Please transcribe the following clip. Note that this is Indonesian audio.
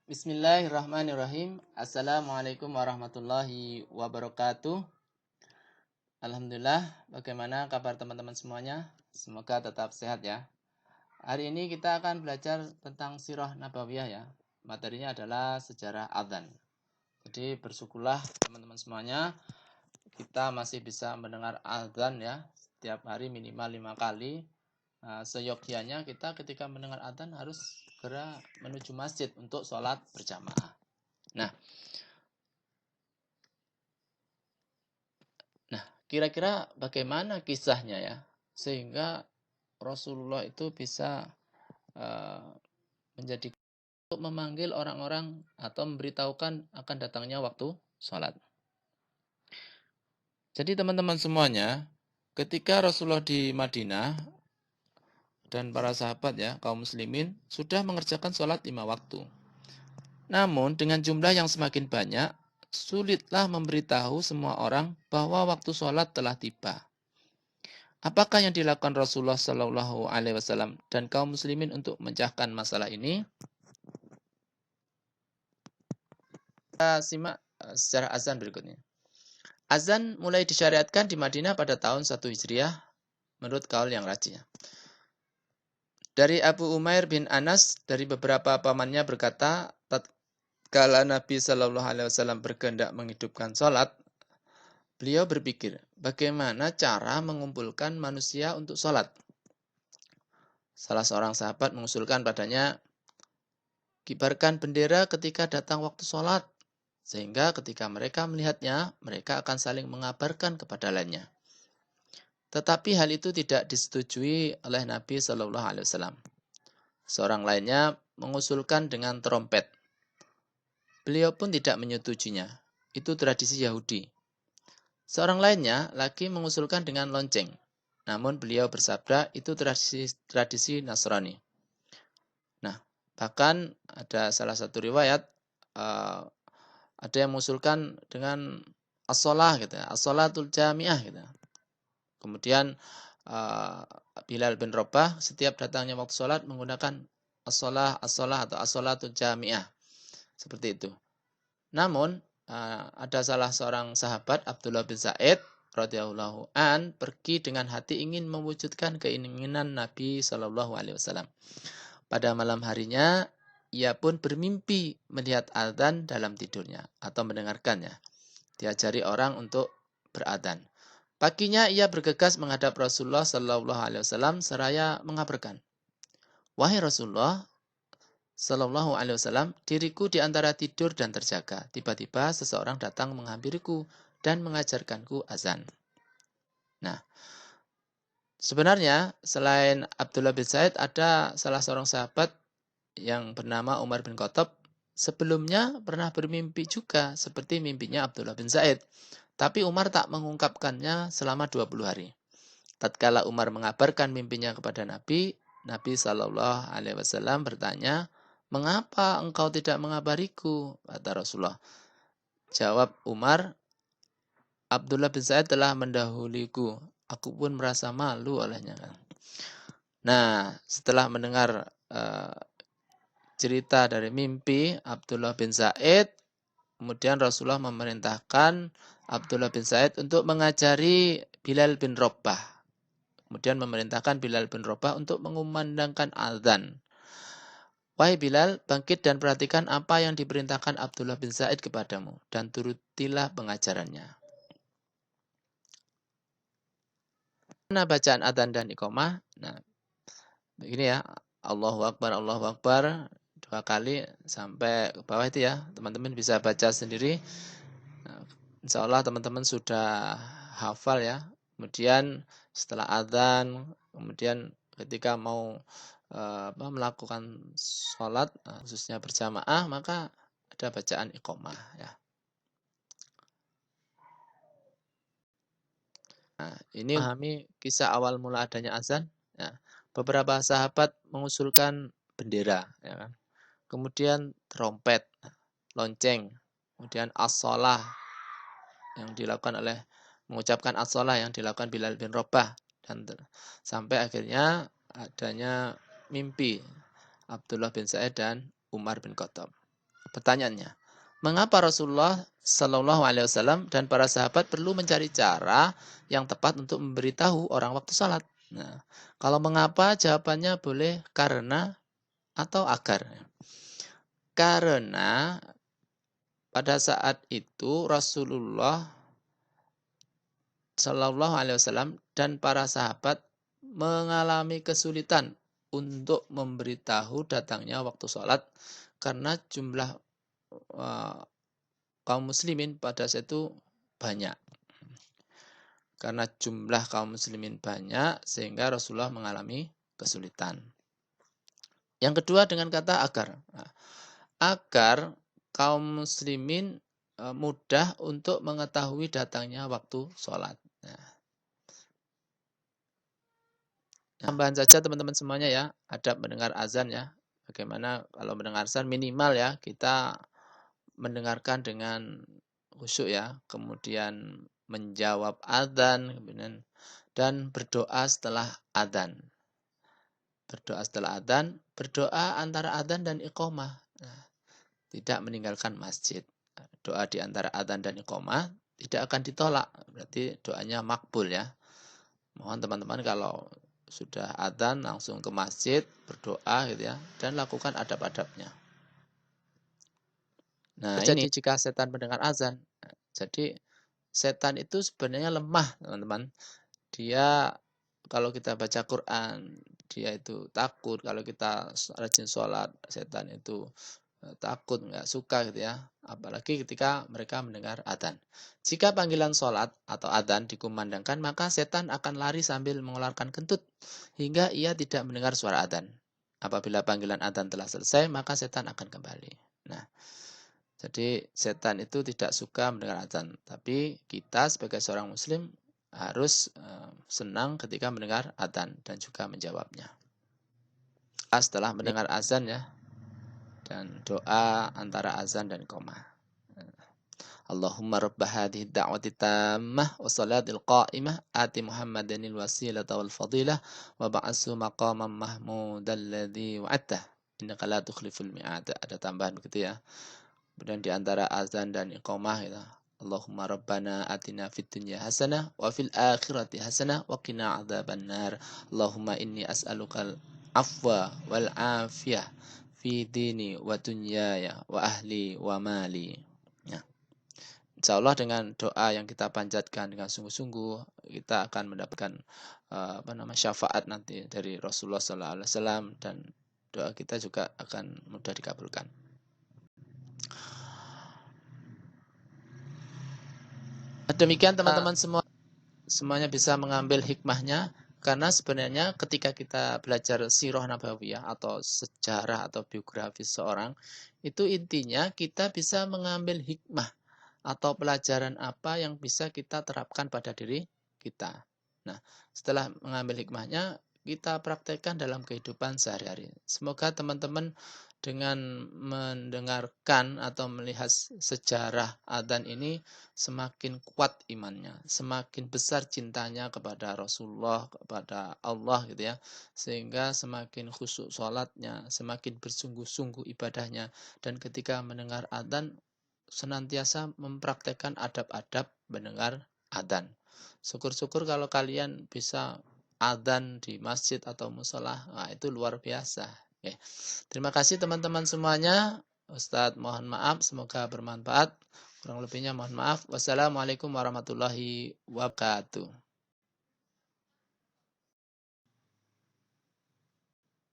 Bismillahirrahmanirrahim. Assalamualaikum warahmatullahi wabarakatuh. Alhamdulillah, bagaimana kabar teman-teman semuanya? Semoga tetap sehat ya. Hari ini kita akan belajar tentang sirah nabawiyah ya. Materinya adalah sejarah adzan. Jadi bersyukurlah teman-teman semuanya, kita masih bisa mendengar adzan ya. Setiap hari minimal 5 kali. Seyogyanya kita ketika mendengar adzan harus segera menuju masjid untuk sholat berjamaah. Nah, kira-kira bagaimana kisahnya ya, sehingga Rasulullah itu bisa uh, menjadi untuk memanggil orang-orang atau memberitahukan akan datangnya waktu sholat. Jadi teman-teman semuanya, ketika Rasulullah di Madinah dan para sahabat ya, kaum muslimin sudah mengerjakan sholat 5 waktu. Namun dengan jumlah yang semakin banyak, sulitlah memberitahu semua orang bahwa waktu sholat telah tiba. Apakah yang dilakukan Rasulullah Shallallahu Alaihi Wasallam dan kaum muslimin untuk memecahkan masalah ini? Kita simak secara azan berikutnya. Azan mulai disyariatkan di Madinah pada tahun 1 Hijriah menurut kaul yang rajih. Dari Abu Umair bin Anas dari beberapa pamannya berkata, tatkala Nabi Shallallahu Alaihi Wasallam berkehendak menghidupkan sholat, beliau berpikir, bagaimana cara mengumpulkan manusia untuk sholat. Salah seorang sahabat mengusulkan padanya, kibarkan bendera ketika datang waktu sholat, sehingga ketika mereka melihatnya, mereka akan saling mengabarkan kepada lainnya. Tetapi hal itu tidak disetujui oleh Nabi Shallallahu Alaihi Wasallam. Seorang lainnya mengusulkan dengan trompet. Beliau pun tidak menyetujuinya. Itu tradisi Yahudi. Seorang lainnya lagi mengusulkan dengan lonceng. Namun beliau bersabda itu tradisi Nasrani. Nah, bahkan ada salah satu riwayat ada yang mengusulkan dengan as-shalah gitu ya, as-shalatul jami'ah gitu. Kemudian Bilal bin Rabah setiap datangnya waktu sholat menggunakan as-shalah atau as-shalatul jami'ah. Seperti itu. Namun ada salah seorang sahabat Abdullah bin Zaid radhiyallahu an pergi dengan hati ingin mewujudkan keinginan Nabi Shallallahu alaihi wasallam. Pada malam harinya ia pun bermimpi melihat adzan dalam tidurnya atau mendengarkannya. Diajari orang untuk beradzan. Paginya ia bergegas menghadap Rasulullah Shallallahu Alaihi Wasallam seraya mengabarkan, wahai Rasulullah Shallallahu Alaihi Wasallam, diriku di antara tidur dan terjaga. Tiba-tiba seseorang datang menghampiriku dan mengajarkanku azan. Nah, sebenarnya selain Abdullah bin Zaid ada salah seorang sahabat yang bernama Umar bin Khattab sebelumnya pernah bermimpi juga seperti mimpinya Abdullah bin Zaid. Tapi Umar tak mengungkapkannya selama 20 hari. Tatkala Umar mengabarkan mimpinya kepada Nabi, Nabi Shallallahu Alaihi Wasallam bertanya, mengapa engkau tidak mengabariku? Kata Rasulullah. Jawab Umar, Abdullah bin Zaid telah mendahuliku. Aku pun merasa malu olehnya. Nah, setelah mendengar cerita dari mimpi Abdullah bin Zaid, kemudian Rasulullah memerintahkan Abdullah bin Zaid untuk mengajari Bilal bin Rabah. Kemudian memerintahkan Bilal bin Rabah untuk mengumandangkan azan. Wahai Bilal, bangkit dan perhatikan apa yang diperintahkan Abdullah bin Zaid kepadamu dan turutilah pengajarannya. Mana bacaan adzan dan iqamah? Nah, begini ya. Allahu Akbar, Allahu Akbar. 2 kali sampai ke bawah itu ya. Teman-teman bisa baca sendiri. Nah, insya Allah teman-teman sudah hafal ya. Kemudian setelah adzan, kemudian ketika mau melakukan sholat, khususnya berjamaah, maka ada bacaan iqamah ya. Nah, ini memahami kisah awal mula adanya azan. Ya. Beberapa sahabat mengusulkan bendera, ya kan? Kemudian trompet, lonceng, kemudian as-shalah yang dilakukan oleh mengucapkan as-shalah yang dilakukan Bilal bin Rabah dan sampai akhirnya adanya mimpi Abdullah bin Zaid dan Umar bin Khattab. Pertanyaannya, mengapa Rasulullah Shallallahu Alaihi Wasallam dan para sahabat perlu mencari cara yang tepat untuk memberitahu orang waktu salat? Nah, kalau mengapa jawabannya boleh karena atau agar. Karena pada saat itu Rasulullah Shallallahu Alaihi Wasallam dan para sahabat mengalami kesulitan untuk memberitahu datangnya waktu sholat karena jumlah kaum muslimin pada saat itu banyak. Karena jumlah kaum muslimin banyak sehingga Rasulullah mengalami kesulitan. Yang kedua dengan kata agar. Nah, agar kaum muslimin mudah untuk mengetahui datangnya waktu sholat. Nah, tambahan saja teman-teman semuanya ya, adab mendengar azan ya. Bagaimana kalau mendengar azan minimal ya, kita mendengarkan dengan khusyuk ya, kemudian menjawab adzan, kemudian dan berdoa setelah adzan. Berdoa setelah adzan, berdoa antara adzan dan iqamah. Nah, tidak meninggalkan masjid. Doa di antara adzan dan iqamah tidak akan ditolak. Berarti doanya makbul ya. Mohon teman-teman kalau sudah adzan langsung ke masjid, berdoa gitu ya, dan lakukan adab-adabnya. Nah, ini jika setan mendengar azan. Jadi setan itu sebenarnya lemah, teman-teman. Dia kalau kita baca Quran, dia itu takut. Kalau kita rajin sholat, setan itu takut, nggak suka gitu ya. Apalagi ketika mereka mendengar adzan. Jika panggilan sholat atau adzan dikumandangkan, maka setan akan lari sambil mengeluarkan kentut hingga ia tidak mendengar suara adzan. Apabila panggilan adzan telah selesai, maka setan akan kembali. Nah, jadi setan itu tidak suka mendengar adzan. Tapi kita sebagai seorang muslim harus senang ketika mendengar adzan dan juga menjawabnya. Setelah mendengar azan ya, dan doa antara azan dan iqamah. Allahumma rabb hadhihi ad-da'wati tammah wa salatil qa'imah ati Muhammadanil wasilata wal fadilah wa ba'atsu maqaman mahmudan alladzi wa'adtah innaka la tukhliful mi'ad. Ada tambahan begitu ya. Kemudian di antara azan dan iqamah gitu. Allahumma rabbana atina fid dunya hasanah wa fil akhirati hasanah wa qina adzabannar. Allahumma inni as'alukal afwa wal afiyah fi dini wa dunyaya wa ahli wa mali. Ya. Insyaallah dengan doa yang kita panjatkan dengan sungguh-sungguh kita akan mendapatkan syafaat nanti dari Rasulullah sallallahu alaihi wasallam dan doa kita juga akan mudah dikabulkan. Demikian teman-teman semuanya bisa mengambil hikmahnya karena sebenarnya ketika kita belajar sirah nabawiyah atau sejarah atau biografi seorang itu intinya kita bisa mengambil hikmah atau pelajaran apa yang bisa kita terapkan pada diri kita. Nah, setelah mengambil hikmahnya kita praktekkan dalam kehidupan sehari-hari. Semoga teman-teman dengan mendengarkan atau melihat sejarah adzan ini semakin kuat imannya, semakin besar cintanya kepada Rasulullah, kepada Allah gitu ya, sehingga semakin khusyuk sholatnya, semakin bersungguh-sungguh ibadahnya, dan ketika mendengar adzan senantiasa mempraktekkan adab-adab mendengar adzan. Syukur-syukur kalau kalian bisa adzan di masjid atau musola, nah itu luar biasa. Oke. Terima kasih teman-teman semuanya. Ustadz mohon maaf, semoga bermanfaat. Kurang lebihnya mohon maaf. Wassalamualaikum warahmatullahi wabarakatuh.